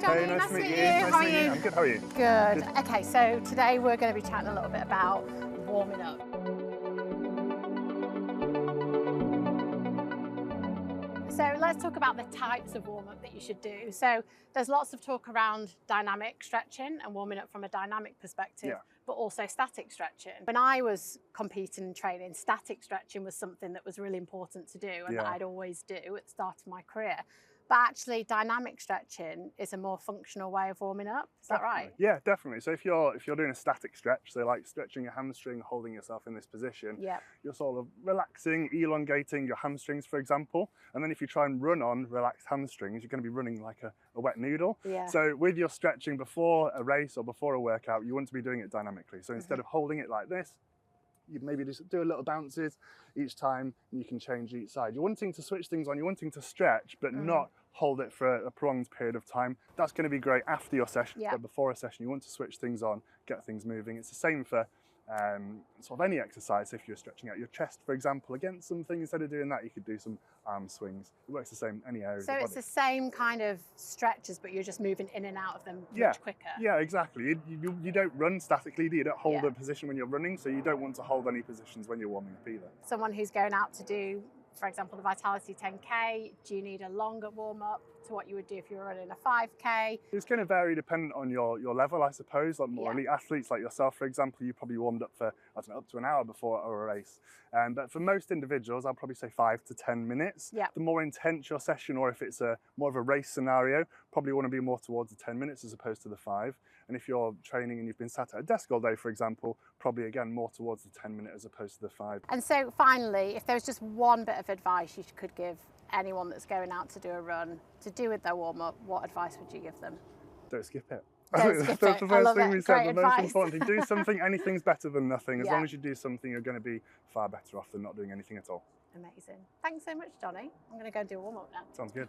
Jonny. Hey, nice to meet you. Nice How are to meet you? I'm good, how are you? Good. Okay, so today we're going to be chatting a little bit about warming up. So let's talk about the types of warm-up that you should do. So there's lots of talk around dynamic stretching and warming up from a dynamic perspective, but also static stretching. When I was competing and training, static stretching was something that was really important to do and that I'd always do at the start of my career. But actually dynamic stretching is a more functional way of warming up. Is that right? Yeah, definitely. So if you're doing a static stretch, so like stretching your hamstring, holding yourself in this position, you're sort of relaxing, elongating your hamstrings, for example. And then if you try and run on relaxed hamstrings, you're going to be running like a wet noodle. So with your stretching before a race or before a workout, you want to be doing it dynamically. So instead of holding it like this, you maybe just do a little bounces each time and you can change each side. You're wanting to switch things on, you're wanting to stretch, but not hold it for a prolonged period of time. That's going to be great after your session, but before a session, you want to switch things on, get things moving. It's the same for sort of any exercise. If you're stretching out your chest, for example, against something, instead of doing that, you could do some arm swings. It works the same any area of the body. So it's the same kind of stretches, but you're just moving in and out of them much quicker. Yeah, exactly. You don't run statically, do you? You don't hold a position when you're running, so you don't want to hold any positions when you're warming up either. Someone who's going out to do, for example, the Vitality 10K, do you need a longer warm-up to what you would do if you were running a 5K? It's going to vary dependent on your level, I suppose. Like more elite athletes like yourself, for example, you probably warmed up for, I don't know, up to an hour before a race. But for most individuals, I'll probably say 5 to 10 minutes. The more intense your session, or if it's more of a race scenario, probably want to be more towards the 10 minutes as opposed to the 5. And if you're training and you've been sat at a desk all day, for example, probably again more towards the 10 minute as opposed to the 5. And so finally, if there was just one bit of advice you could give anyone that's going out to do a run to do with their warm-up, what advice would you give them? Don't skip it. Don't skip That's it. the first thing it. we said. Great The advice. most important thing. Do something. Anything's better than nothing. As long as you do something, you're going to be far better off than not doing anything at all. Amazing. Thanks so much, Jonny. I'm going to go and do a warm-up now. Sounds good.